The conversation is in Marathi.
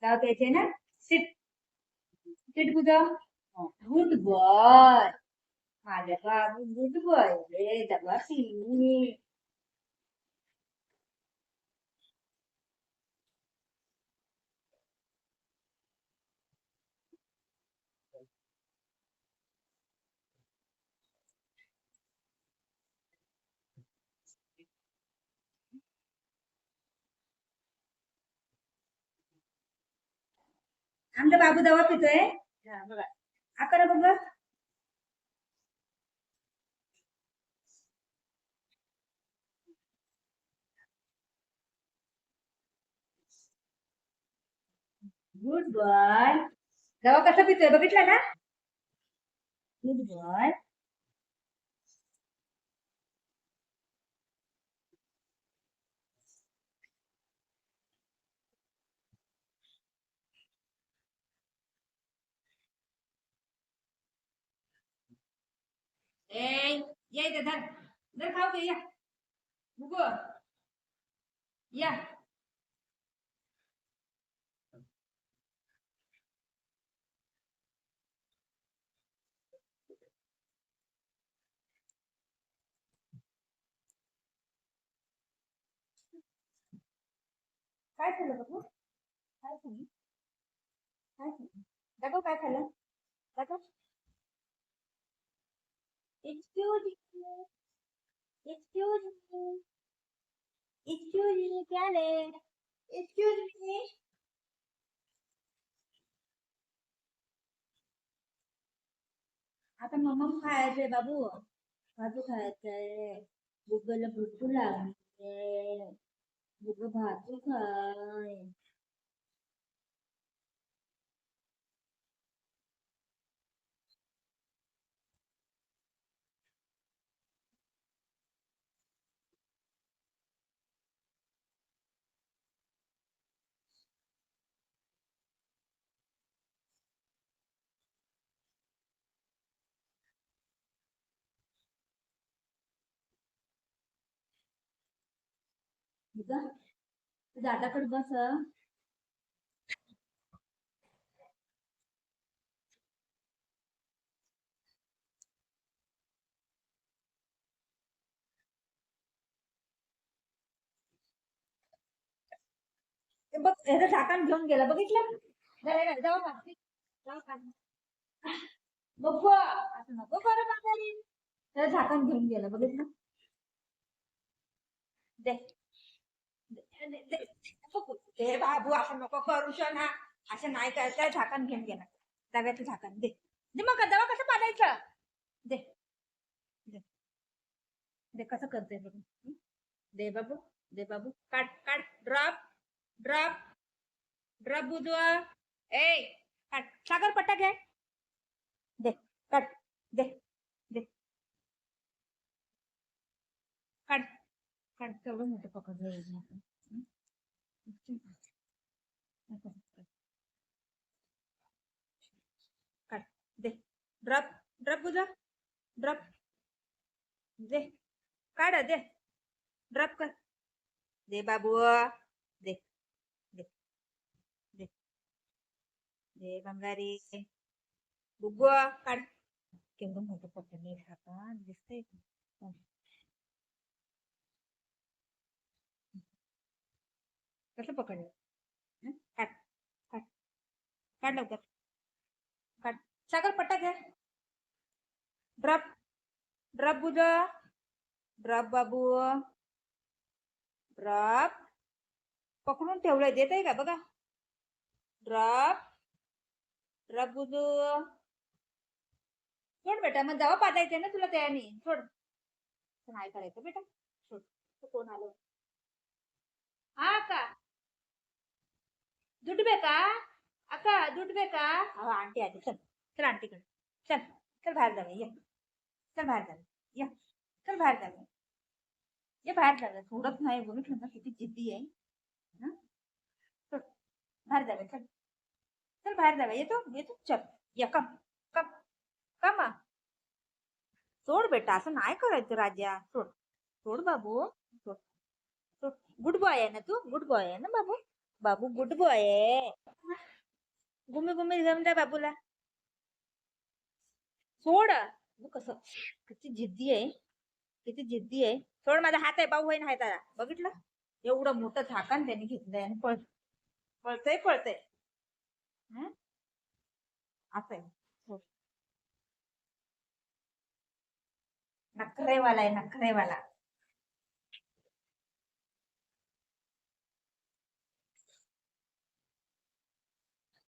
जाऊ प्यायचे ना. सिट सिट तुझं. Good boy. माझ्या बाबू गुड बॉय रे दबा सी. आमचा बाबू दवा पितोय. बघा आपण बघ. Good boy. दवा कसा पितोय बघितलं ना. Good boy. ए ये इथे धर. धर खाऊ घे या. बुगो या. काय खाल्लं बघू. काय खाल्लं. काय खाल्लं दाखव काय खाल्लं. दाखव. Excuse me. Excuse me. Excuse me क्या ले. Excuse me. आता मम्मा खायचंय बाबू. भाजू खायचंय. गुगल भूक लागली. गुगल भाजू खाय. दादाकडे बस. बघ ह्याचं झाकण घेऊन गेला बघितलं. जाऊ का. जाऊ का. बघ असं नको बरं माघारी. त्याचं झाकण घेऊन गेलं बघितलं. दे दे बाबू असं नको करू ना. असं नाही काय झाकण घेऊन गेला. दव्याचं झाकण दे. दे मग दवा कसं पाडायचं. दे दे दे कसं करते बघ. दे बाबू. दे बाबू. काढ काढ. ड्रॉप ड्रॉप ड्रॉप बुजवा. ए काढ. सागर पट्टा घे. दे काढ. दे दे काढ. काढ केवढं मोठं पकडलं. काढ. दे ड्रॉप ड्रॉप बुजवा. ड्रॉप दे. काढ दे. ड्रॉप कर. दे बाबू. दे दे दे दे बंगारी. बुगो काढ. केवढं मोठं पकडलं हातात दिसतंय. कसं पकडलं. काढ काढ. काढ लवकर. काढ. सागर पट्टा घ्या. ड्रॉप ड्रॉप बुजवा. ड्रॉप बाबू. ड्रॉप पकडून ठेवलंय. देत आहे का बघा. ड्रॉप ड्रॉप बुजू. सोड बेटा. मग जावा पाजायचंय ना तुला त्याने. सोड. नाही करायचं बेटा. सोड. कोण आलं. हा का दूध बेका. अक्का दूध बेका. आंटी आली. चल चल आंटीकडे. चल चल बाहेर जाऊया. ये चल बाहेर जाऊया. ये चल बाहेर जाऊया. ये बाहेर जाऊया. सोडत नाही बघितलं ना किती जिद्दी आहे. चल बाहेर जाऊया. चल चल बाहेर जाऊया. येतो येतो. चल या. कम कम कम. सोड बेटा. असं नाही करायचं राजा. सोड सोड बाबू. सोड सोड. गुड बॉय आहे ना तू. गुड बॉय आहे ना बाबू. बाबू गुड बॉय आहे. गुम्मी गुम्मी घेऊन द्या बाबूला. सोड. बघ कसं किती जिद्दी आहे, किती जिद्दी आहे. सोड, माझा हात आहे, भाऊ आहे त्याला. बघितलं एवढं मोठं झाकण त्याने घेतलंय आणि पळतय पळतय. असं आहे. सोड. नखरेवाला आहे, नखरेवाला.